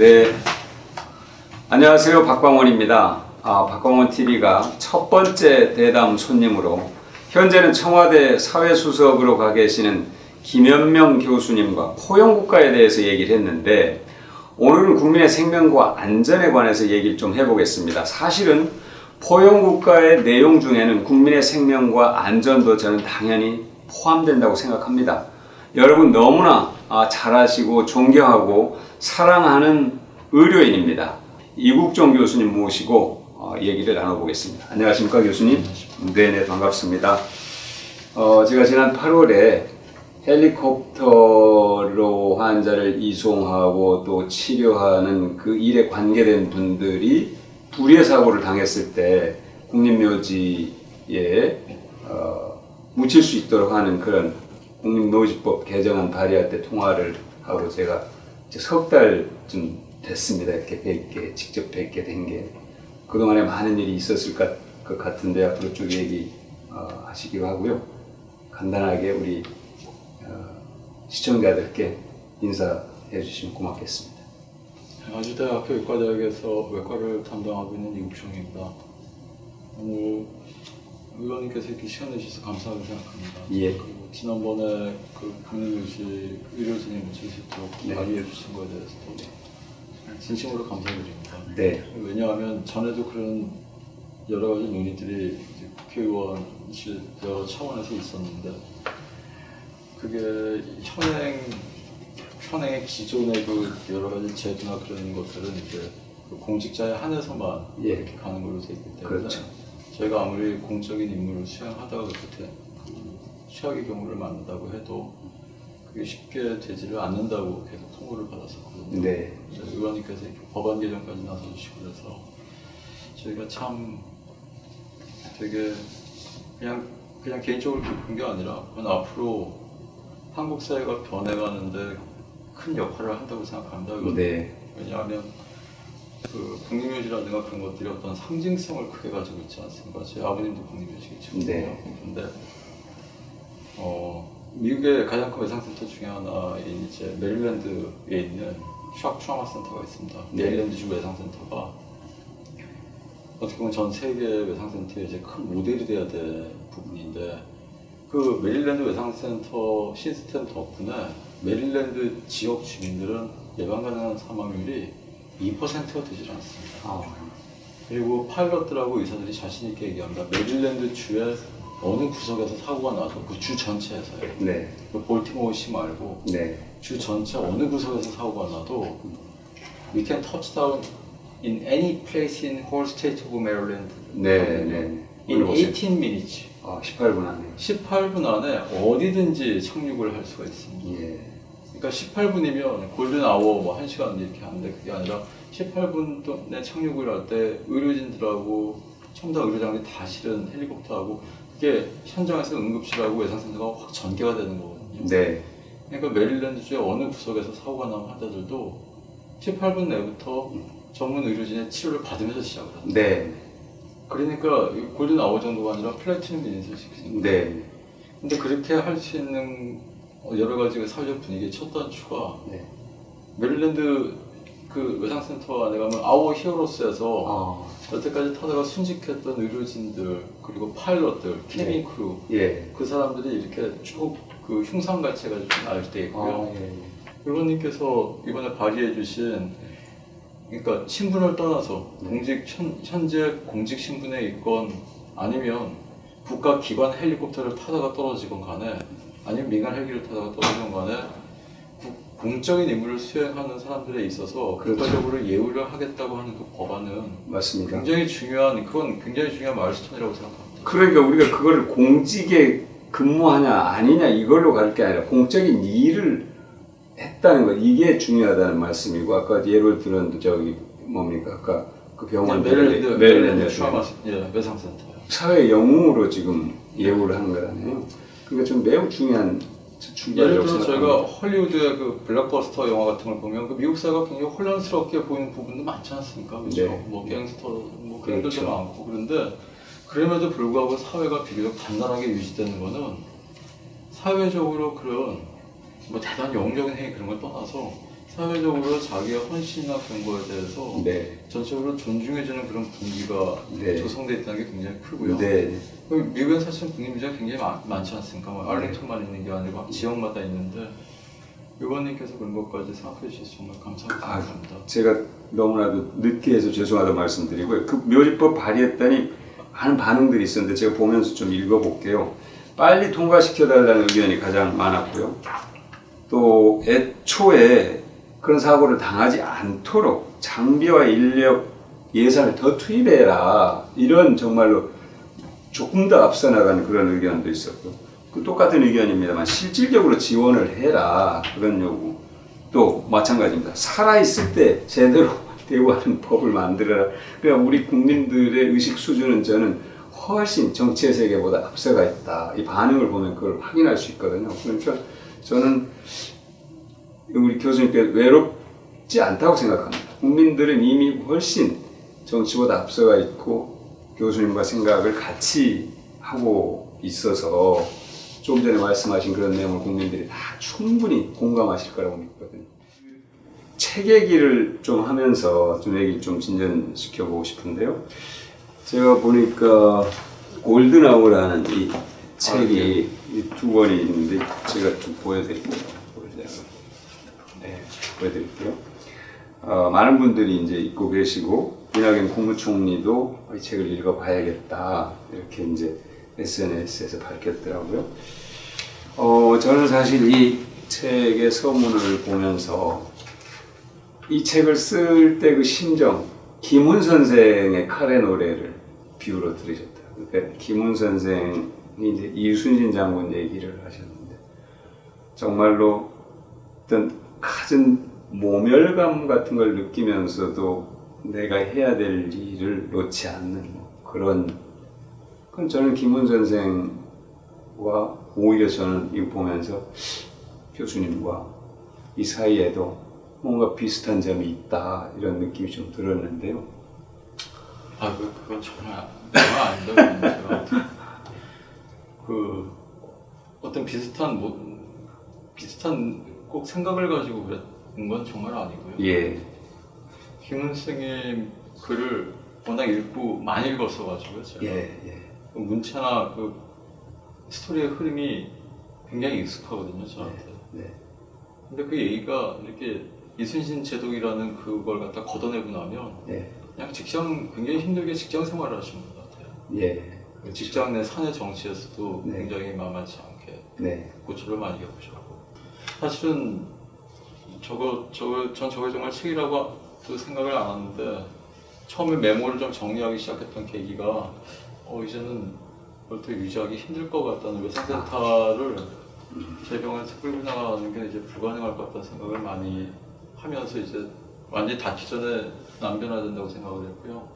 네, 안녕하세요. 박광원입니다. 박광원 TV가 첫 번째 대담 손님으로 현재는 청와대 사회수석으로 가 계시는 김현명 교수님과 포용국가에 대해서 얘기를 했는데, 오늘은 국민의 생명과 안전에 관해서 얘기를 좀 해보겠습니다. 사실은 포용국가의 내용 중에는 국민의 생명과 안전도 저는 당연히 포함된다고 생각합니다. 여러분 너무나 잘 아시고 존경하고 사랑하는 의료인입니다. 이국종 교수님 모시고 얘기를 나눠보겠습니다. 안녕하십니까 교수님? 네네, 반갑습니다. 제가 지난 8월에 헬리콥터로 환자를 이송하고 또 치료하는 그 일에 관계된 분들이 불의의 사고를 당했을 때 국립묘지에 묻힐 수 있도록 하는 그런 국립묘지법 개정안 발의할 때 통화를 하고 제가 이제 석 달쯤 됐습니다. 이렇게 직접 뵙게 된 게. 그동안에 많은 일이 있었을 것 같은데 앞으로 쭉 얘기 하시기로 하고요. 간단하게 우리 시청자들께 인사해 주시면 고맙겠습니다. 아주대학교 의과대학에서 외과를 담당하고 있는 이국종입니다. 오늘 의원님께서 이렇게 시간 내주셔서 감사하게 생각합니다. 예. 그리고 지난번에 그 국립묘지 의료진이 묻힐 수 있도록 발의해 주신 것에 대해서도 진심으로 감사드립니다. 네. 왜냐하면 전에도 그런 여러 가지 논의들이 이제 국회의원실 여러 차원에서 있었는데, 그게 현행의 기존의 그 여러 가지 제도나 그런 것들은 이제 그 공직자에 한해서만 이렇게 가는 걸로 되어 있기 때문에, 그렇죠. 저희가 아무리 공적인 임무를 수행하다가 끝에 그 최악의 경우를 만난다고 해도 그게 쉽게 되지를 않는다고 계속 통보를 받았었거든요. 네. 의원님께서 이렇게 법안 개정까지 나서주시고 그래서 저희가 참 되게 그냥 개인적으로 기쁜 게 아니라 그건 앞으로 한국 사회가 변해가는데 큰 역할을 한다고 생각합니다. 네. 왜냐하면 그 국립묘지라든가 그런 것들이 어떤 상징성을 크게 가지고 있지 않습니까? 제 아버님도 국립묘지겠죠. 네. 그런데 미국의 가장 큰 외상센터 중에 하나인 이제 메릴랜드에 있는 샥 트라우마 센터가 있습니다. 네. 메릴랜드주 외상센터가 어떻게 보면 전 세계 외상센터의 이제 큰 모델이 돼야 될 부분인데, 그 메릴랜드 외상센터 시스템 덕분에 메릴랜드 지역 주민들은 예방 가능한 사망률이 2%가 되질 않습니다. 그리고 파일럿들하고 의사들이 자신 있게 얘기합니다. 메릴랜드 주의 어느 구석에서 사고가 나서 그 주 전체에서요. 네. 그 볼티모어시 말고 네. 주 전체 어느 구석에서 사고가 나도 we can touch down in any place in whole state of Maryland. 네. 네. in 18 minutes. 18분 안에. 18분 안에 어디든지 착륙을 할 수가 있습니다. 예. 그러니까 18분이면 골든 아워 뭐 1시간 이렇게 하는데, 그게 아니라 18분 동안에 착륙을 할 때 의료진들하고 첨단 의료장비 다 실은 헬리콥터하고 그게 현장에서 응급실하고 외상센터가 확 전개가 되는 거거든요. 네. 그러니까 메릴랜드주의 어느 구석에서 사고가 난 환자들도 18분 내부터 전문 의료진의 치료를 받으면서 시작을 합니다. 네. 그러니까 골든 아워 정도가 아니라 플래티넘 미닛을 시키는 거예요. 네. 근데 그렇게 할 수 있는 여러 가지 사회적 분위기의 첫 단추가 메릴랜드 그 외상센터 안에 가면 아워 히어로스에서 여태까지 타다가 순직했던 의료진들, 그리고 파일럿들, 캐빈 크루, 그 사람들이 이렇게 쭉 그 흉상같이 해가지고 나열되어 있고요. 의원님께서 이번에 발의해 주신, 그러니까 신분을 떠나서 현재 공직 신분에 있건 아니면 국가기관 헬리콥터를 타다가 떨어지건 간에 아니면 민간 헬기를 타다가 떨어지건 간에 공적인 임무를 수행하는 사람들에 있어서 국가적으로 예우를 하겠다고 하는 그 법안은 맞습니다. 굉장히 중요한 마일스톤이라고 생각합니다. 그러니까 우리가 그걸 공직에 근무하냐 아니냐 이걸로 갈 게 아니라 공적인 일을 했다는 것, 이게 중요하다는 말씀이고, 아까 예를 들은 저기 뭡니까 아까 그 병원 메릴랜드 트라우마 외상센터 사회 영웅으로 지금 예우를 하는 거잖아요. 그러니까 좀 매우 중요한 예를 들어 저희가 헐리우드의 그 블록버스터 영화 같은 걸 보면 그 미국 사회가 굉장히 혼란스럽게 보이는 부분도 많지 않습니까? 그렇죠? 네. 뭐 갱스터 뭐 그런 것도 그렇죠. 많고, 그런데 그럼에도 불구하고 사회가 비교적 단단하게 유지되는 거는 사회적으로 그런 뭐 대단히 영웅적인 행위 그런 걸 떠나서 사회적으로 자기의 헌신이나 그런 거에 대해서 네. 전적으로 존중해주는 그런 분위기가 네. 조성되어 있다는 게 굉장히 크고요. 네. 미국엔 사실 국립묘지가 굉장히 많지 않습니까? 뭐 알링턴만 있는 게 아니고 지역마다 있는데 의원님께서 그런 것까지 생각해 주셔서 정말 감사하고 생각합니다. 제가 너무나도 늦게 해서 죄송하다고 말씀드리고요. 그 묘지법 발의했더니 많은 반응들이 있었는데 제가 보면서 좀 읽어볼게요. 빨리 통과시켜달라는 의견이 가장 많았고요. 또 애초에 그런 사고를 당하지 않도록 장비와 인력, 예산을 더 투입해라. 이런 정말로 조금 더 앞서 나가는 그런 의견도 있었고, 그 똑같은 의견입니다만 실질적으로 지원을 해라. 그런 요구. 또 마찬가지입니다. 살아있을 때 제대로 대우하는 법을 만들어라. 그러니까 우리 국민들의 의식 수준은 저는 훨씬 정치의 세계보다 앞서가 있다. 이 반응을 보면 그걸 확인할 수 있거든요. 그러니까 저는 우리 교수님께 외롭지 않다고 생각합니다. 국민들은 이미 훨씬 정치보다 앞서가 있고 교수님과 생각을 같이 하고 있어서 좀 전에 말씀하신 그런 내용을 국민들이 다 충분히 공감하실 거라고 믿거든요. 책 얘기를 좀 하면서 좀 얘기를 좀 진전시켜보고 싶은데요. 제가 보니까 골든아워라는 이 책이 두 권이 있는데 제가 좀 보여드릴게요. 네, 보여드릴게요. 많은 분들이 이제 읽고 계시고 이낙연 국무총리도 이 책을 읽어봐야겠다 이렇게 이제 SNS에서 밝혔더라고요. 저는 사실 이 책의 서문을 보면서 이 책을 쓸 때 그 심정, 김훈 선생의 칼의 노래를 비유로 들으셨더라고요. 그러니까 김훈 선생이 이제 이순신 장군 얘기를 하셨는데 정말로 어떤 갖은 모멸감 같은 걸 느끼면서도 내가 해야 될 일을 놓지 않는 그런 저는 김훈 선생과 오히려 저는 이거 보면서 교수님과 이 사이에도 뭔가 비슷한 점이 있다 이런 느낌이 좀 들었는데요. 그건 정말 아닌데 그 어떤 비슷한 꼭 생각을 가지고 그랬던 건 정말 아니고요. 예. 김훈 선생님 글을 워낙 많이 읽었어가지고요. 제가 그 문체나 그 스토리의 흐름이 굉장히 익숙하거든요, 저한테. 근데 그 얘기가 이렇게 이순신 제독이라는 그걸 갖다 걷어내고 나면 그냥 굉장히 힘들게 직장 생활을 하신 분 같아요. 그 직장 내 사내 정치에서도 굉장히 만만치 않게 고초를 많이 겪으셨고 사실은 전 저게 정말 책이라고 생각을 안 하는데 처음에 메모를 좀 정리하기 시작했던 계기가 이제는 그걸 유지하기 힘들 것 같다는 외상센터를 제 병원에서 끌고 나가는 게 이제 불가능할 것 같다는 생각을 많이 하면서 이제 완전히 닿기 전에 남겨놔야 된다고 생각을 했고요.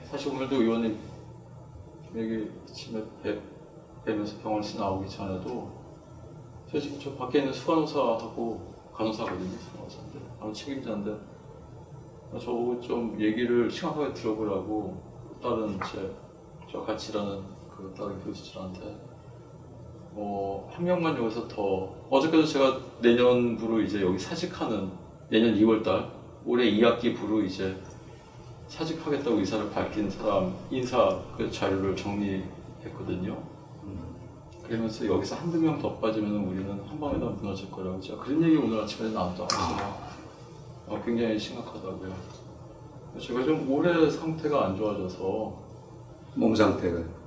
사실 오늘도 의원님 여기 아침에 뵈면서 병원에서 나오기 전에도 지금 저 밖에 있는 수간호사하고 간호사거든요. 수간호사인데 바로 책임자인데 저보고 좀 얘기를 심각하게 들어보라고 다른 저 같이 일하는 그 다른 교수들한테 한 명만 여기서 더 어저께도 제가 내년부로 이제 여기 사직하는 내년 2월달 올해 2학기 부로 이제 사직하겠다고 의사를 밝힌 사람 인사 그 자료를 정리했거든요. 그러면서 여기서 한두 명 더 빠지면 우리는 한 방에 다 무너질 거라고 제가 그런 얘기 오늘 아침에 나왔다 왔어요. 굉장히 심각하다고요. 제가 좀 올해 상태가 안 좋아져서 몸 상태가 아니요.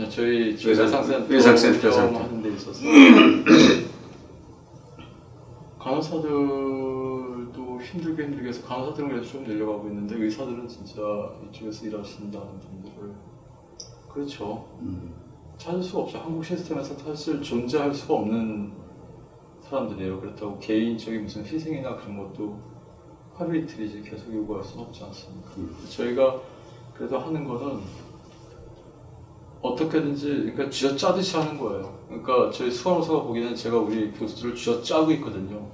저희 외상센터 하는 데 있어서 간호사들도 힘들게 해서 간호사들은 그래도 좀 내려가고 있는데 의사들은 진짜 이쪽에서 일하신다는 분들을 그렇죠. 찾을 수가 없죠. 한국 시스템에서 사실 존재할 수가 없는 사람들이에요. 그렇다고 개인적인 무슨 희생이나 그런 것도 하루 이틀 이제 계속 요구할 수는 없지 않습니까? 저희가 그래도 하는 거는 어떻게든지 그러니까 쥐어짜듯이 하는 거예요. 그러니까 저희 수간호사가 보기에는 제가 우리 교수들을 쥐어짜고 있거든요.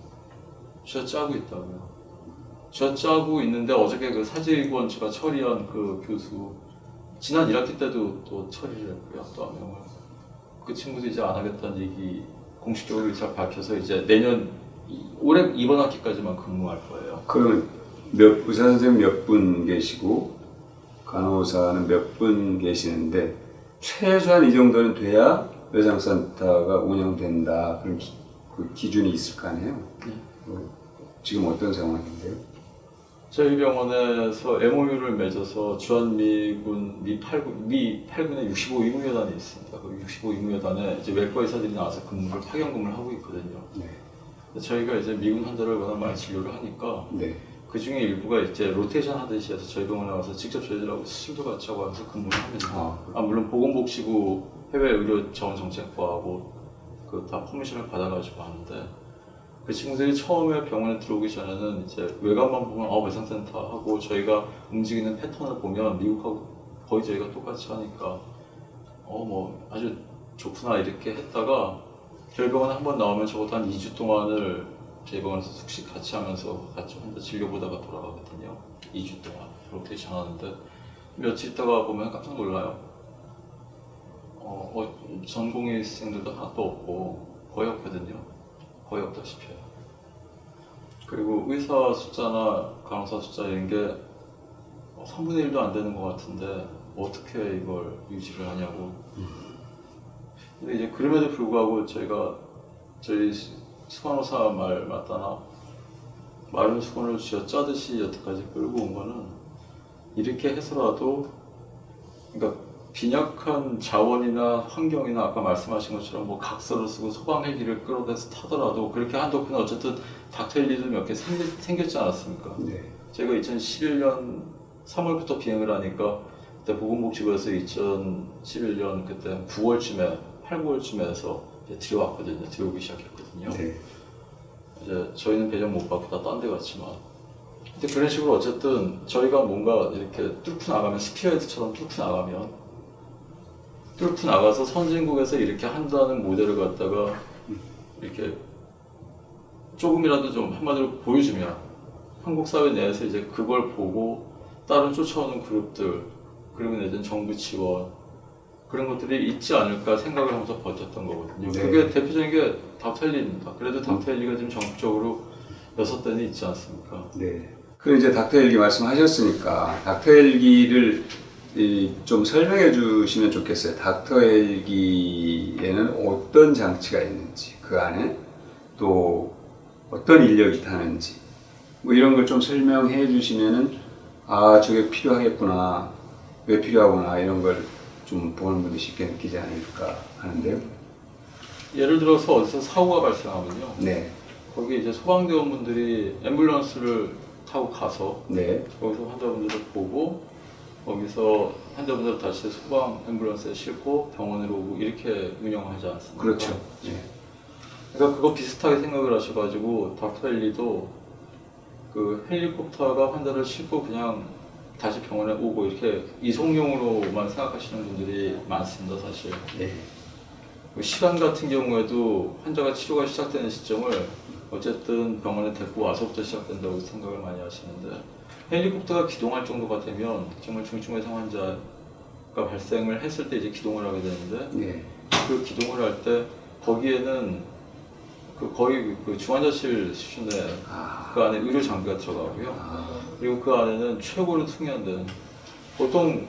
쥐어짜고 있다고요. 쥐어짜고 있는데 어저께 그 사직원 제가 처리한 그 교수 지난 1학기 때도 또 처리를 했고요. 또 한 명을 그 친구도 이제 안 하겠다는 얘기 공식적으로 의사 밝혀서 이제 내년 올해 이번 학기까지만 근무할 거예요. 그러면 의사 선생님 몇 분 계시고 간호사는 몇 분 계시는데 최소한 이 정도는 돼야 외상센터가 운영된다. 그런 그 기준이 있을 거 아니에요? 네. 지금 어떤 상황인데요? 저희 병원에서 MOU를 맺어서 주한미군 미 8군의 65 의무여단이 있습니다. 그 65 의무여단에 이제 외과 의사들이 나와서 파견 근무를 하고 있거든요. 네. 저희가 이제 미군 환자를 워낙 많이 진료를 하니까 네. 그 중에 일부가 이제 로테이션 하듯이 해서 저희 병원에 와서 직접 저희들하고 수술도 같이 하고 하면서 근무를 합니다. 물론 보건복지부 해외의료자원정책과하고 그 다 퍼미션을 받아가지고 하는데 그 친구들이 처음에 병원에 들어오기 전에는 이제 외관만 보면 외상센터 하고 저희가 움직이는 패턴을 보면 미국하고 거의 저희가 똑같이 하니까 뭐 아주 좋구나 이렇게 했다가 저희 병원에 한 번 나오면 적어도 한 2주 동안을 저희 병원에서 숙식 같이 하면서 같이 혼자 진료보다가 돌아가거든요. 2주 동안 로테이션 하는데 며칠 있다가 보면 깜짝 놀라요. 전공의생들도 하나도 없고 거의 없거든요. 거의 없다시피 해요. 그리고 의사 숫자나 간호사 숫자 이런 게 3분의 1도 안 되는 것 같은데 어떻게 이걸 유지를 하냐고. 근데 이제 그럼에도 불구하고 저희 수간호사 말 맞다나 마른 수건을 쥐어 짜듯이 여태까지 끌고 온 거는 이렇게 해서라도 그러니까 빈약한 자원이나 환경이나 아까 말씀하신 것처럼 뭐 각서를 쓰고 소방헬기를 끌어대서 타더라도 그렇게 한덕분에 어쨌든 닥터헬리도 몇 개 생겼지 않았습니까? 네. 제가 2011년 3월부터 비행을 하니까 그때 보건복지부에서 2011년 그때 9월쯤에 8, 9월쯤에서 들어오기 시작했거든요. 네. 이제 저희는 배정 못 받고 다 딴 데 갔지만 근데 그런 식으로 어쨌든 저희가 뭔가 이렇게 뚫고 나가면 스피어헤드처럼 뚫고 나가서 선진국에서 이렇게 한다는 모델을 갖다가 이렇게 조금이라도 좀 한마디로 보여주면 한국 사회 내에서 이제 그걸 보고 다른 쫓아오는 그룹들 그리고 내지는 정부 지원 그런 것들이 있지 않을까 생각을 하면서 버텼던 거거든요. 네. 그게 대표적인 게 닥터헬리입니다. 그래도 닥터헬리가 지금 전국적으로 6대는 있지 않습니까? 네. 그리고 이제 닥터헬기 말씀하셨으니까 닥터헬기를 좀 설명해 주시면 좋겠어요. 닥터헬기에는 어떤 장치가 있는지, 그 안에 또 어떤 인력이 타는지, 뭐 이런 걸 좀 설명해 주시면은 저게 필요하겠구나, 왜 필요하구나 이런 걸 좀 보는 분들이 쉽게 느끼지 않을까 하는데요. 예를 들어서 어디서 사고가 발생하면요. 네. 거기 이제 소방대원분들이 앰뷸런스를 타고 가서 네. 거기서 환자분들을 보고 거기서 환자분들을 다시 소방 앰뷸런스에 싣고 병원으로 오고 이렇게 운영하지 않습니까? 그렇죠. 네. 그러니까 그거 비슷하게 생각을 하셔가지고 닥터헬리도 그 헬리콥터가 환자를 싣고 그냥 다시 병원에 오고 이렇게 이송용으로만 생각하시는 분들이 많습니다, 사실. 네. 그 시간 같은 경우에도 환자가 치료가 시작되는 시점을 어쨌든 병원에 데리고 와서부터 시작된다고 생각을 많이 하시는데 헬리콥터가 기동할 정도가 되면 정말 중증외상 환자가 발생을 했을 때 이제 기동을 하게 되는데 네. 그 기동을 할 때 거기에는 거의 그 중환자실 수준의 그 안에 의료 장비가 들어가고요. 그리고 그 안에는 최고로 숙련된 보통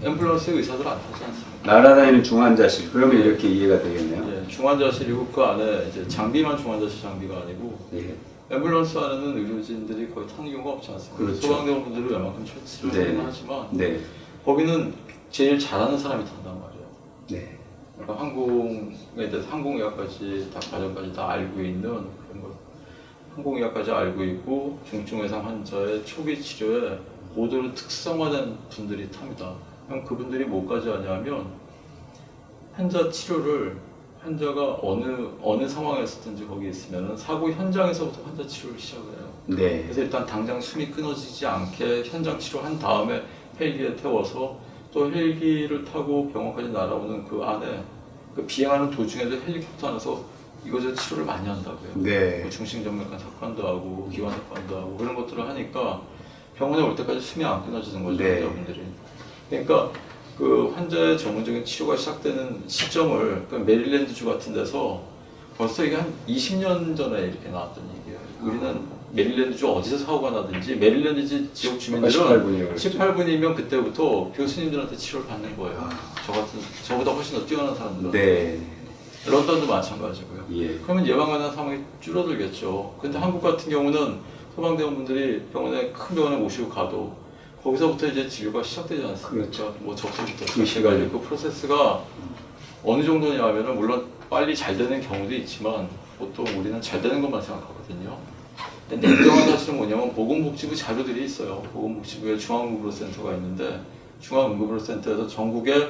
앰뷸런스의 의사들 안 타지 않습니까? 날아다니는 중환자실. 그러면 네. 이렇게 이해가 되겠네요. 네, 중환자실이고 그 안에 이제 장비만 중환자실 장비가 아니고 네. 앰뷸런스 안에는 의료진들이 거의 타는 경우가 없지 않습니까? 그렇죠. 소방대원분들이 웬만큼 처치를 하긴 하지만 네. 거기는 제일 잘하는 사람이 탄단 말이에요. 네. 그러니까 항공에 대해서 항공의학까지 다 과정까지 다 알고 있는 그런 걸 항공의학까지 알고 있고 중증외상 환자의 초기 치료에 모두로 특성화된 분들이 탑니다. 그럼 그분들이 뭐까지 하냐면 환자 치료를 환자가 어느 상황에서든지 거기 있으면 사고 현장에서부터 환자 치료를 시작을 해요. 네. 그래서 일단 당장 숨이 끊어지지 않게 현장 치료한 다음에 헬기에 태워서 또 헬기를 타고 병원까지 날아오는 그 안에 그 비행하는 도중에도 헬리콥터 안에서 이것저것 치료를 많이 한다고요. 네. 뭐 중심정맥관 삭관도 하고 기관 삭관도 하고 그런 것들을 하니까 병원에 올 때까지 숨이 안 끊어지는 거죠. 네. 환자분들이. 그러니까 그 환자의 전문적인 치료가 시작되는 시점을 그 메릴랜드주 같은 데서 벌써 이게 한 20년 전에 이렇게 나왔던 얘기예요. 우리는 메릴랜드주 어디서 사고가 나든지 메릴랜드 지역 주민들은 18분이면 그때부터 교수님들한테 치료를 받는 거예요. 저보다 훨씬 더 뛰어난 사람들은. 네. 런던도 마찬가지고요. 예. 그러면 예방 가능 사망이 줄어들겠죠. 근데 한국 같은 경우는 소방대원분들이 병원에 큰 병원에 모시고 가도 거기서부터 이제 진료가 시작되지 않습니까? 그렇죠. 뭐 접수부터 그 시작해가지고 그 프로세스가 어느 정도냐면은 물론 빨리 잘 되는 경우도 있지만 보통 우리는 잘 되는 것만 생각하거든요. 근데 냉정한 사실은 뭐냐면 보건복지부 자료들이 있어요. 보건복지부에 중앙응급의료센터가 있는데 중앙응급의료센터에서 전국에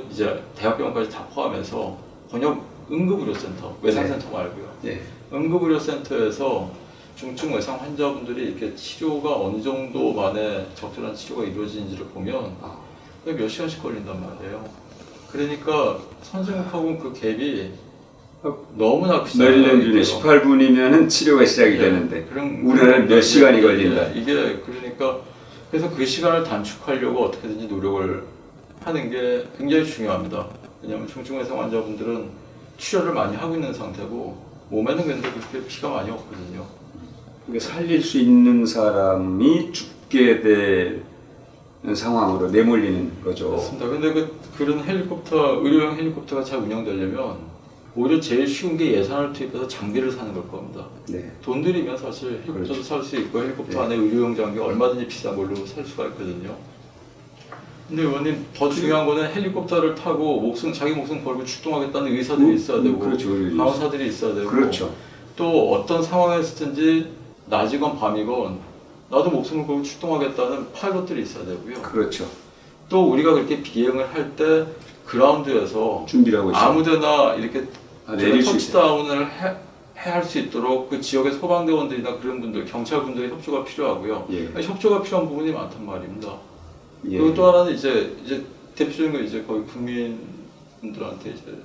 이제 대학병원까지 다 포함해서 번역 응급의료센터, 외상센터 말고요. 네. 응급의료센터에서 중증 외상 환자분들이 이렇게 치료가 어느 정도 만에 적절한 치료가 이루어지는지를 보면 몇 시간씩 걸린단 말이에요. 그러니까 선진국하고는 그 갭이 너무나 크잖아요. 메릴랜드는 18분이면 치료가 시작이 되는데 우리나라는 몇 시간이 걸린다. 이게 그러니까 그래서 그 시간을 단축하려고 어떻게든지 노력을 하는 게 굉장히 중요합니다. 왜냐하면 중증 외상 환자분들은 치료를 많이 하고 있는 상태고 몸에는 근데 그렇게 피가 많이 없거든요. 그러니까 살릴 수 있는 사람이 죽게 되는 상황으로 내몰리는 거죠. 그렇습니다. 근데 그런 의료용 헬리콥터가 잘 운영되려면 오히려 제일 쉬운 게 예산을 투입해서 장비를 사는 걸 겁니다. 네. 돈 들이면 사실 헬리콥터도 그렇죠. 살 수 있고 헬리콥터 네. 안에 의료용 장비 얼마든지 비싼 걸로 살 수가 있거든요. 근데 의원님 더 중요한 거는 헬리콥터를 타고 자기 목숨 걸고 출동하겠다는 의사들이 있어야 되고 그렇죠. 간호사들이 있어야 되고 그렇죠. 또 어떤 상황에서든지 낮이건 밤이건 나도 목숨을 걸고 출동하겠다는 파일럿들이 있어야 되고요. 그렇죠. 또 우리가 그렇게 비행을 할 때 그라운드에서 준비를 하고 있어요. 아무데나 이렇게 내릴 수 터치다운을 할 수 있도록 그 지역의 소방대원들이나 그런 분들, 경찰분들의 협조가 필요하고요. 예. 협조가 필요한 부분이 많단 말입니다. 예. 그리고 또 하나는 이제 대표적인 건 이제 거의 국민분들한테 이제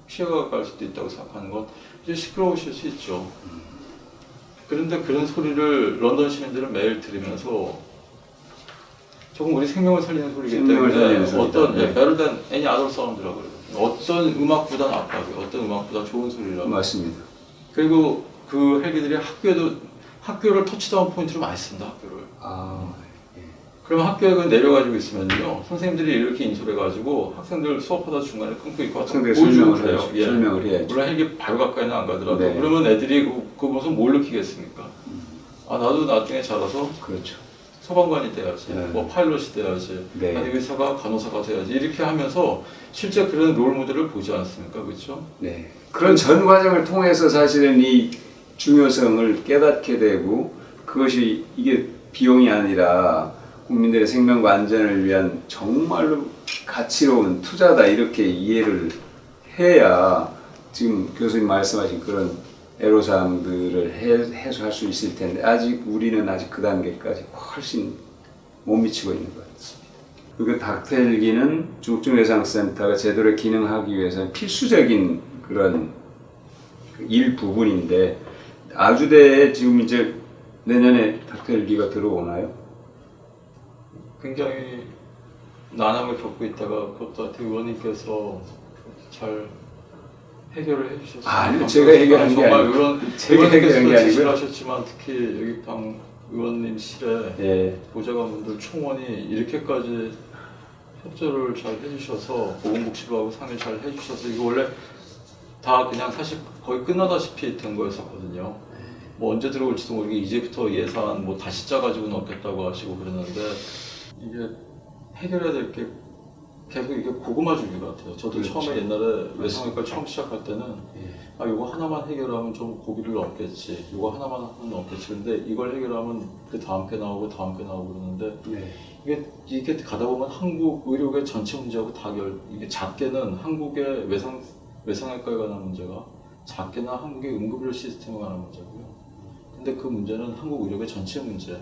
피해가 갈 수도 있다고 생각하는 건 이제 시끄러우실 수 있죠. 그런데 그런 소리를 런던 시민들은 매일 들으면서 조금 우리 생명을 살리는 소리이기 때문에 어떤 better than any other sound라고 그래요. 어떤 음악보다는 압박이, 어떤 음악보다 좋은 소리라고. 맞습니다. 그리고 그 헬기들이 학교를 터치다운 포인트로 많이 씁니다. 학교를. 그럼 학교에 내려가지고 있으면요, 선생님들이 이렇게 인솔해가지고 학생들 수업하다 중간에 끊고 있고 설명을 해요. 설명을 해야죠. 물론 헬기 바로 가까이는 안 가더라도 네. 그러면 애들이 그 모습 뭘 느끼겠습니까? 나도 나중에 자라서 그렇죠. 소방관이 돼야지, 네. 뭐 파일럿이 돼야지, 네. 아니 의사가 간호사가 돼야지 이렇게 하면서 실제 그런 롤 모델을 보지 않습니까, 그렇죠? 네. 그런 전 과정을 통해서 사실은 이 중요성을 깨닫게 되고 그것이 이게 비용이 아니라 국민들의 생명과 안전을 위한 정말로 가치로운 투자다 이렇게 이해를 해야 지금 교수님 말씀하신 그런 애로사항들을 해소할 수 있을 텐데 우리는 아직 그 단계까지 훨씬 못 미치고 있는 것 같습니다. 그리고 닥터헬기는 중증외상센터가 제대로 기능하기 위해서는 필수적인 그런 일부분인데 아주대에 지금 이제 내년에 닥터헬기가 들어오나요? 굉장히 난항을 겪고 있다가 그것도 의원님께서 잘 해결을 해주셨어요. 아니요, 제가 해결한 게 아니고 의원님께서도 지시를 하셨지만 특히 여기 방 의원님실에 예. 보좌관분들 총원이 이렇게까지 협조를 잘 해주셔서 보건복지부하고 상의 잘 해주셔서 이거 원래 다 그냥 사실 거의 끝나다시피 된 거였었거든요. 뭐 언제 들어올지도 모르게 이제부터 예산 뭐 다시 짜가지고 넣겠다고 하시고 그러는데 이게 해결해야 될 게 계속 이게 고구마 주기 같아요. 저도 그렇죠. 처음에 옛날에 외상외과 처음 시작할 때는 예. 이거 하나만 해결하면 좀 고기를 넘겠지, 이거 하나만 하면 넘겠지. 근데 이걸 해결하면 그 다음 게 나오고 다음 게 나오고 그러는데 네. 이게 가다 보면 한국 의료계 전체 문제하고 이게 작게는 한국의 외상외과에 관한 문제가 작게는 한국의 응급의료 시스템에 관한 문제고요. 근데 그 문제는 한국 의료계 전체 문제,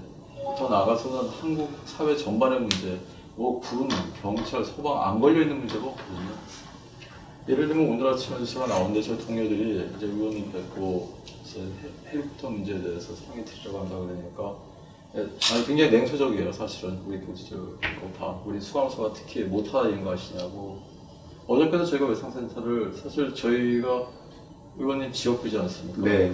더 나아가서는 한국 사회 전반의 문제, 뭐 군, 경찰, 소방 안 걸려있는 문제가 없거든요. 예를 들면 오늘 아침에 제가 나오는데 저희 동료들이 이제 의원님 뵙고 이제 헬리콥터 문제에 대해서 상의 드리려고 한다 그러니까 굉장히 냉소적이에요. 사실은 우리 우리 수감소가 특히 못하다 이런 거 아시냐고 어저께도 저희가 외상센터를 사실 저희가 의원님 지역구지 않습니까? 네.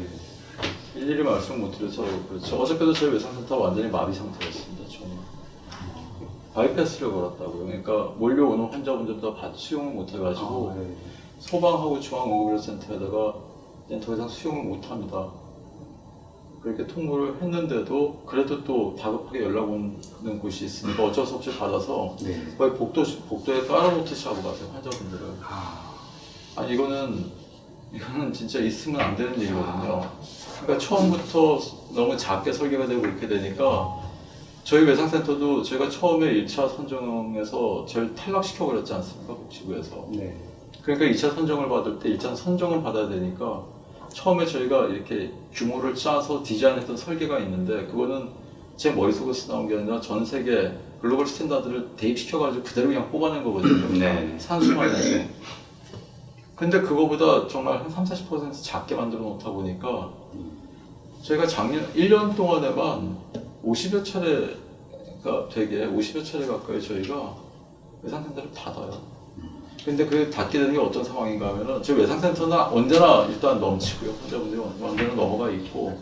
일일이 말씀 못 드려서 그렇죠. 어저께도 저희 외상센터 완전히 마비 상태였습니다. 저는 바이패스를 걸었다고요. 그러니까 몰려오는 환자분들 다 수용을 못 해가지고 네. 소방하고 중앙응급의료센터에다가 이제 더 이상 수용을 못 합니다. 그렇게 통보를 했는데도 그래도 또 다급하게 연락 오는 곳이 있으니까 어쩔 수 없이 받아서 네. 거의 복도에 깔아놓듯이 하고 가세요, 환자분들을. 아니 이거는 진짜 있으면 안 되는 일이거든요. 그러니까 처음부터 너무 작게 설계가 되고 이렇게 되니까 저희 외상센터도 저희가 처음에 1차 선정에서 저를 탈락시켜버렸지 않습니까, 복지부에서. 네. 그러니까 2차 선정을 받을 때 1차 선정을 받아야 되니까 처음에 저희가 이렇게 규모를 짜서 디자인했던 설계가 있는데 그거는 제 머릿속에서 나온 게 아니라 전 세계 글로벌 스탠다드를 대입시켜가지고 그대로 그냥 뽑아낸 거거든요. 네. 산수만 해서. 근데 그거보다 정말 한 30-40% 작게 만들어 놓다 보니까 저희가 작년 1년 동안에만 50여 차례가 되게 50여 차례 가까이 저희가 외상센터를 닫아요. 근데 그 닫게 되는 게 어떤 상황인가 하면은 저희 외상센터는 언제나 일단 넘치고요. 환자분들이 언제나 넘어가 있고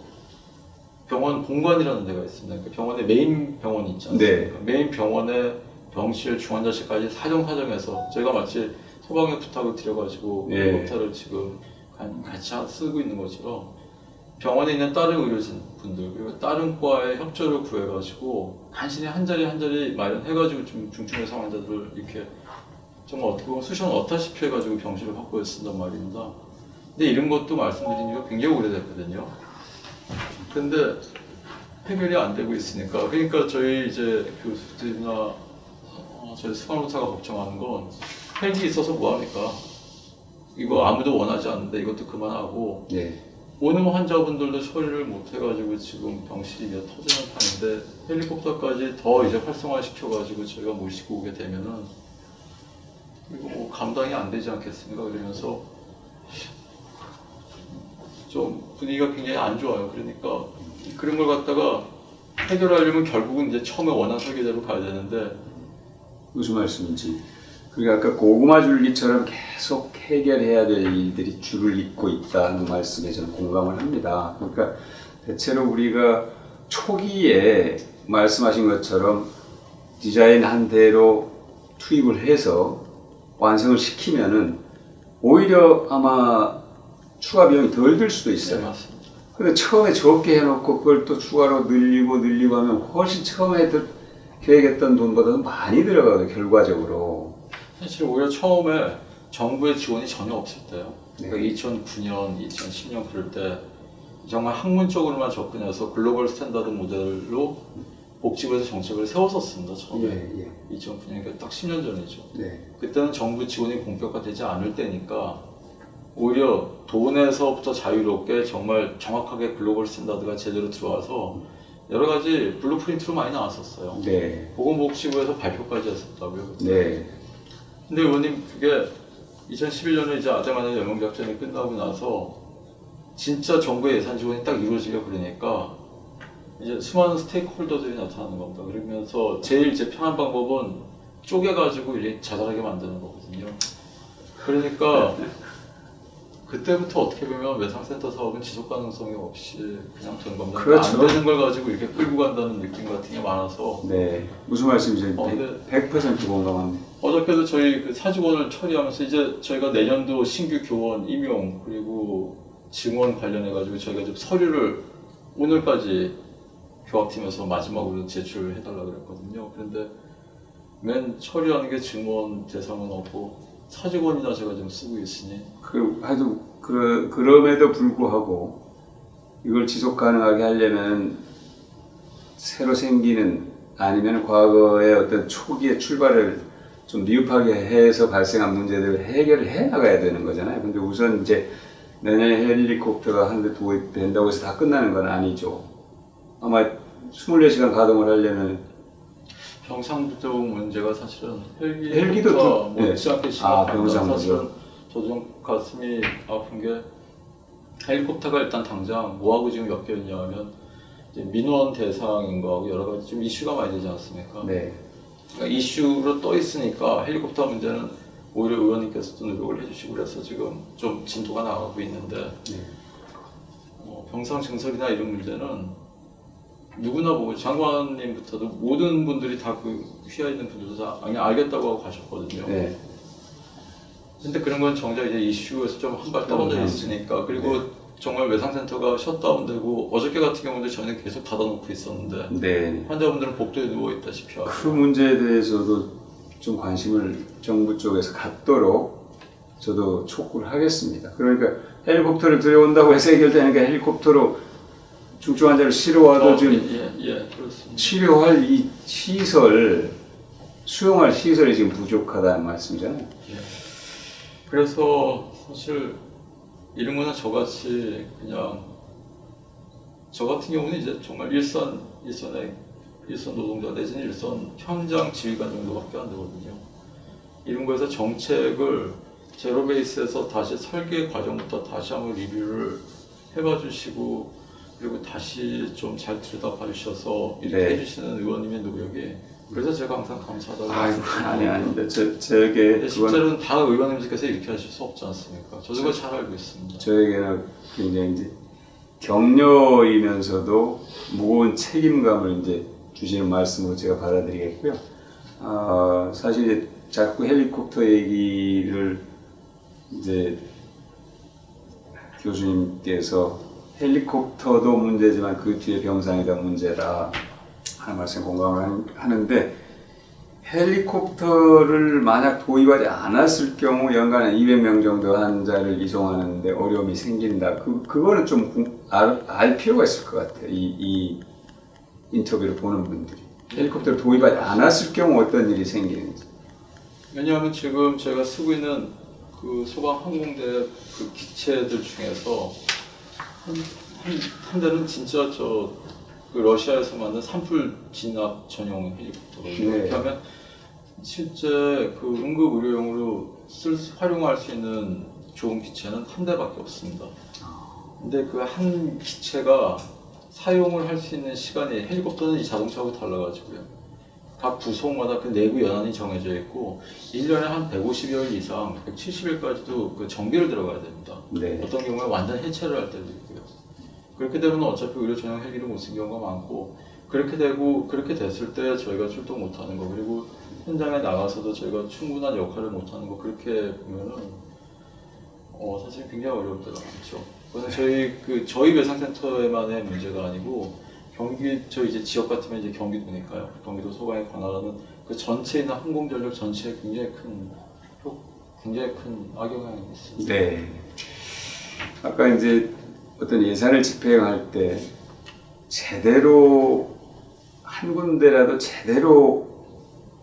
병원 본관이라는 데가 있습니다. 그러니까 병원에 메인 병원이 있지 않습니까? 네. 메인 병원에 병실, 중환자실까지 사정사정해서 저희가 마치 소방에 부탁을 드려가지고 네. 헬리콥터를 지금 같이 쓰고 있는 것처럼 병원에 있는 다른 의료진 분들 그리고 다른 과의 협조를 구해가지고 간신히 한 자리 한 자리 마련해가지고 좀 중증외상 환자들을 이렇게 정말 어떻게 보면 수시원 얻다시피 해가지고 병실을 확보해 쓴단 말입니다. 근데 이런 것도 말씀드린 지가 굉장히 오래됐거든요. 근데 해결이 안 되고 있으니까 그러니까 저희 이제 교수들이나 저희 수강로사가 걱정하는 건 헬기 있어서 뭐합니까? 이거 아무도 원하지 않는데 이것도 그만하고 네. 오는 환자분들도 처리를 못 해가지고 지금 병실이 몇 터지는 판인데 헬리콥터까지 더 이제 활성화시켜가지고 저희가 모시고 오게 되면은 이거 뭐 감당이 안 되지 않겠습니까? 그러면서 좀 분위기가 굉장히 안 좋아요. 그러니까 그런 걸 갖다가 해결하려면 결국은 이제 처음에 원한 설계대로 가야 되는데 무슨 말씀인지. 그러니까 아까 고구마 줄기처럼 계속 해결해야 될 일들이 줄을 잇고 있다는 말씀에 저는 공감을 합니다. 그러니까 대체로 우리가 초기에 말씀하신 것처럼 디자인한 대로 투입을 해서 완성을 시키면은 오히려 아마 추가 비용이 덜 들 수도 네, 있어요. 맞습니다. 근데 처음에 적게 해놓고 그걸 또 추가로 늘리고 하면 훨씬 처음에 계획했던 돈보다 많이 들어가요, 결과적으로. 사실 오히려 처음에 정부의 지원이 전혀 없을 때요. 네. 그러니까 2009년, 2010년 그럴 때 정말 학문적으로만 접근해서 글로벌 스탠다드 모델로 복지부에서 정책을 세웠었습니다. 처음에. 예. 2009년, 딱 10년 전이죠. 네. 그때는 정부 지원이 본격화되지 않을 때니까 오히려 돈에서부터 자유롭게 정말 정확하게 글로벌 스탠다드가 제대로 들어와서 여러 가지 블루프린트로 많이 나왔었어요. 네. 보건복지부에서 발표까지 했었다고요. 네. 근데 의원님 그게 2011년에 이제 아대만의 연명작전이 끝나고 나서 진짜 정부의 예산 지원이 딱 이루어지려 그러니까 이제 수많은 스테이크홀더들이 나타나는 겁니다. 그러면서 제일 이제 편한 방법은 쪼개가지고 이렇게 자잘하게 만드는 거거든요. 그러니까 그때부터 어떻게 보면 외상센터 사업은 지속 가능성이 없이 그냥 된 겁니다. 그렇죠. 안 되는 걸 가지고 이렇게 끌고 간다는 느낌 같은 게 많아서 네. 무슨 말씀이신지 네. 100% 공감합니다. 어저께도 저희 그 사직원을 처리하면서 이제 저희가 내년도 신규 교원 임용 그리고 증원 관련해가지고 저희가 좀 서류를 오늘까지 교학팀에서 마지막으로 제출을 해달라고 그랬거든요. 그런데 맨 처리하는 게 증원 대상은 없고 사직원이나 제가 지금 쓰고 있으니 그럼에도 불구하고 이걸 지속 가능하게 하려면 새로 생기는 아니면 과거의 어떤 초기의 출발을 좀 미흡하게 해서 발생한 문제들을 해결을 해 나가야 되는 거잖아요. 근데 우선 이제 내년에 헬리콥터가 한 대 도입된다고 해서 다 끝나는 건 아니죠. 아마 24시간 가동을 하려면 병상부터 문제가 사실은 헬기도 못지않게 심각합니다. 병상부터. 사실은 저도 좀 가슴이 아픈 게 헬리콥터가 일단 당장 뭐하고 지금 엮여있냐 하면 이제 민원 대상인 거하고 여러 가지 좀 이슈가 많이 되지 않습니까? 네. 그러니까 이슈로 떠 있으니까 헬리콥터 문제는 오히려 의원님께서도 노력을 해주시고 그래서 지금 좀 진도가 나가고 있는데 병상 증설이나 이런 문제는 누구나 보고 장관님부터도 모든 분들이 다 그 휘하 있는 분들도 다 그냥 알겠다고 하고 가셨거든요. 네. 근데 그런 건 정작 이제 이슈에서 좀 한 발 떨어져 있으니까 그리고 네. 정말 외상센터가 셧다운되고 어저께 같은 경우도 저는 계속 닫아놓고 있었는데 네. 환자분들은 복도에 누워 있다시피 하고 그 문제에 대해서도 좀 관심을 정부 쪽에서 갖도록 저도 촉구를 하겠습니다. 그러니까 헬리콥터를 들여온다고 해서 해결되니까 헬리콥터로 중증 환자를 실어와도 지금 그렇습니다. 치료할 이 시설, 수용할 시설이 지금 부족하다는 말씀이잖아요. 예. 그래서 사실 이런 거나 저같이 그냥 저 같은 경우는 이제 정말 일선 노동자 내지는 일선 현장 지휘관 정도밖에 안 되거든요. 이런 거에서 정책을 제로 베이스에서 다시 설계 과정부터 다시 한번 리뷰를 해봐 주시고 그리고 다시 좀 잘 들여다봐 주셔서 이렇게 네. 해주시는 의원님의 노력이 그래서 제가 항상 감사하다고 아이고, 말씀드리고 아닌데 저에게 실제로는 다 의원님들께서 이렇게 하실 수 없지 않습니까? 저도 그걸 잘 알고 있습니다. 저에게는 굉장히 이제 격려이면서도 무거운 책임감을 이제 주시는 말씀으로 제가 받아들이겠고요. 사실 이제 자꾸 헬리콥터 얘기를 이제 교수님께서 헬리콥터도 문제지만 그 뒤에 병상이다 문제다 하는 말씀 공감을 하는데 헬리콥터를 만약 도입하지 않았을 경우 연간에 200명 정도 환자를 이송하는데 어려움이 생긴다. 그거는 좀 알 필요가 있을 것 같아요. 이 인터뷰를 보는 분들이. 헬리콥터를 도입하지 않았을 경우 어떤 일이 생기는지. 왜냐하면 지금 제가 쓰고 있는 그 소방 항공대 그 기체들 중에서 한 대는 진짜 그 러시아에서 만든 산불 진압 전용 헬리콥터거든요. 네. 이렇게 하면 실제 그 응급 의료용으로 활용할 수 있는 좋은 기체는 한 대밖에 없습니다. 근데 그 한 기체가 사용을 할 수 있는 시간이 헬리콥터는 이 자동차하고 달라가지고요. 각 부속마다 그 내부 연한이 정해져 있고 1년에 한 150여일 이상 170일까지도 그 정비를 들어가야 됩니다. 네. 어떤 경우에 완전 해체를 할 때도 있고요. 그렇게 되면 어차피 의료 전용 헬기를 못 쓴 경우가 많고 그렇게 됐을 때 저희가 출동 못하는 거 그리고 현장에 나가서도 저희가 충분한 역할을 못하는 거 그렇게 보면은 사실 굉장히 어려울 때가 많죠. 그래서 저희 외상센터에만의 문제가 아니고 저희 이제 지역 같으면 이제 경기도니까요. 경기도 소방에 관할하는 그 전체에 있는 항공전력 전체에 굉장히 큰 악영향이 있습니다. 네. 아까 이제 어떤 예산을 집행할 때 제대로 한 군데라도 제대로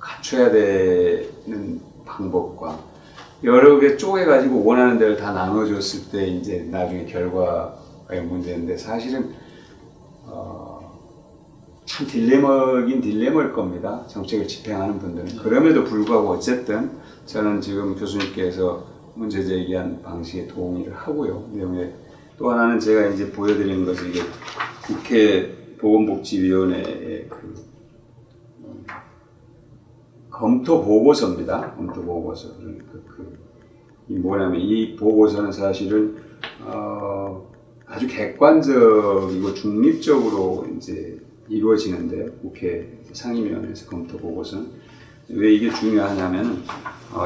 갖춰야 되는 방법과 여러 개 쪼개가지고 원하는 데를 다 나눠줬을 때 이제 나중에 결과가 문제인데 사실은 참 딜레마일 겁니다. 정책을 집행하는 분들은. 그럼에도 불구하고 어쨌든 저는 지금 교수님께서 문제 제기한 방식에 동의를 하고요. 내용에 또 하나는 제가 이제 보여드리는 것은 이게 국회 보건복지위원회의 검토 보고서입니다. 검토 보고서. 그러니까 뭐냐면 이 보고서는 사실은 아주 객관적이고 중립적으로 이제 이루어지는데요. 국회 상임위원회에서 검토 보고서는 왜 이게 중요하냐면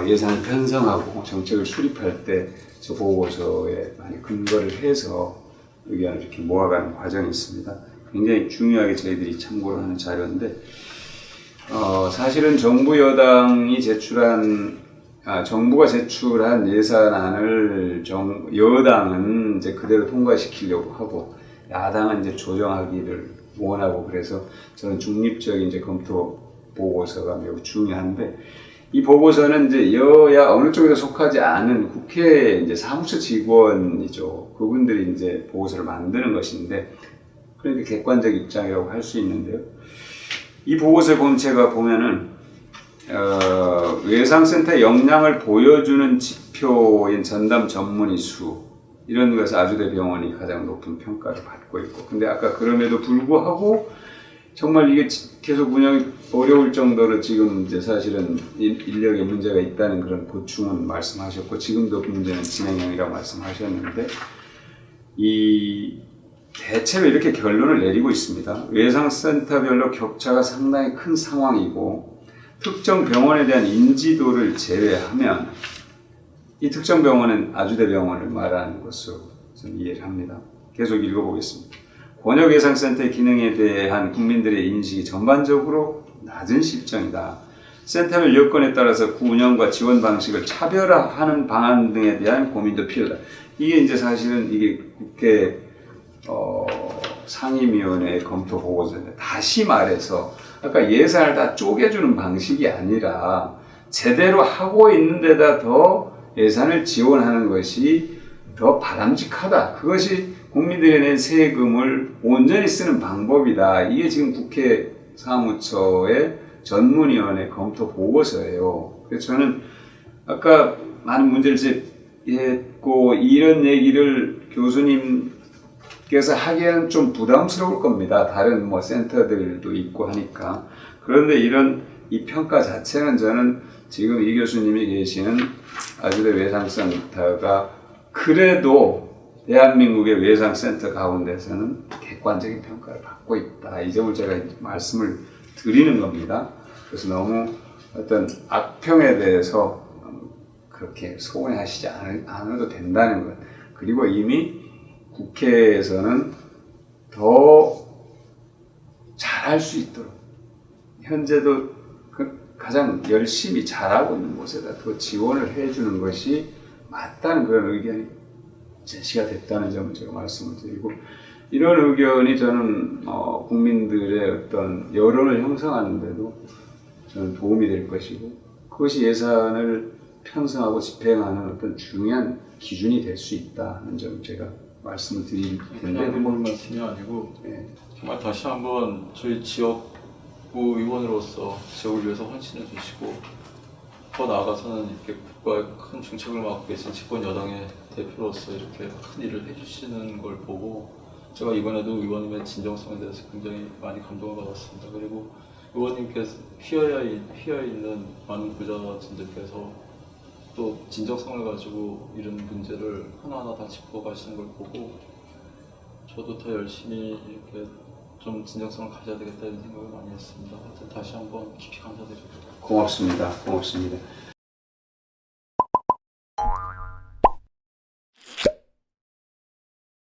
예산을 편성하고 정책을 수립할 때 저 보고서에 많이 근거를 해서 의견을 이렇게 모아가는 과정이 있습니다. 굉장히 중요하게 저희들이 참고를 하는 자료인데 사실은 정부가 제출한 예산안을 여당은 이제 그대로 통과시키려고 하고 야당은 이제 조정하기를 원하고 그래서 저는 중립적인 이제 검토 보고서가 매우 중요한데 이 보고서는 이제 여야 어느 쪽에도 속하지 않은 국회 이제 사무처 직원이죠. 그분들이 이제 보고서를 만드는 것인데 그러니까 객관적 입장이라고 할 수 있는데요. 이 보고서의 본체가 보면은 외상센터 역량을 보여주는 지표인 전담 전문의 수 이런 것에서 아주대 병원이 가장 높은 평가를 받고 있고 근데 아까 그럼에도 불구하고 정말 이게 계속 운영이 어려울 정도로 지금 이제 사실은 인력에 문제가 있다는 그런 고충은 말씀하셨고 지금도 문제는 진행형이라고 말씀하셨는데 이 대체로 이렇게 결론을 내리고 있습니다. 외상센터별로 격차가 상당히 큰 상황이고 특정 병원에 대한 인지도를 제외하면 이 특정 병원은 아주대 병원을 말하는 것으로 저는 이해를 합니다. 계속 읽어보겠습니다. 권역예상센터의 기능에 대한 국민들의 인식이 전반적으로 낮은 실정이다. 센터별 여건에 따라서 구 운영과 지원 방식을 차별화하는 방안 등에 대한 고민도 필요하다. 이게 이제 사실은 이게 국회 상임위원회 검토 보고서인데 다시 말해서 아까 예산을 다 쪼개주는 방식이 아니라 제대로 하고 있는 데다 더 예산을 지원하는 것이 더 바람직하다. 그것이 국민들이 낸 세금을 온전히 쓰는 방법이다. 이게 지금 국회 사무처의 전문위원회 검토 보고서예요. 그래서 저는 아까 많은 문제를 제기했고 이런 얘기를 교수님께서 하기에는 좀 부담스러울 겁니다. 다른 뭐 센터들도 있고 하니까. 그런데 이 평가 자체는 저는 지금 이 교수님이 계시는 아주대 외상센터가 그래도 대한민국의 외상센터 가운데서는 객관적인 평가를 받고 있다. 이 점을 제가 말씀을 드리는 겁니다. 그래서 너무 어떤 악평에 대해서 그렇게 소원하시지 않아도 된다는 것. 그리고 이미 국회에서는 더 잘할 수 있도록 현재도 가장 열심히 잘하고 있는 곳에다 더 지원을 해주는 것이 맞다는 그런 의견이 제시가 됐다는 점을 제가 말씀을 드리고 이런 의견이 저는 국민들의 어떤 여론을 형성하는 데도 저는 도움이 될 것이고 그것이 예산을 편성하고 집행하는 어떤 중요한 기준이 될 수 있다는 점을 제가 말씀을 드릴 텐데 그냥 말씀이 아니고 네. 정말 다시 한번 저희 지역구 의원으로서 지역을 위해서 헌신해 주시고 더 나아가서는 이렇게 국가의 큰 중책을 맡고 계신 집권 여당의 대표로서 이렇게 큰 일을 해주시는 걸 보고 제가 이번에도 의원님의 진정성에 대해서 굉장히 많이 감동을 받았습니다. 그리고 의원님께서 휘어있는 많은 부자진들께서 또 진정성을 가지고 이런 문제를 하나하나 다 짚어가시는 걸 보고 저도 더 열심히 이렇게 좀 진정성을 가져야 되겠다는 생각을 많이 했습니다. 하여튼 다시 한번 깊이 감사드립니다. 고맙습니다.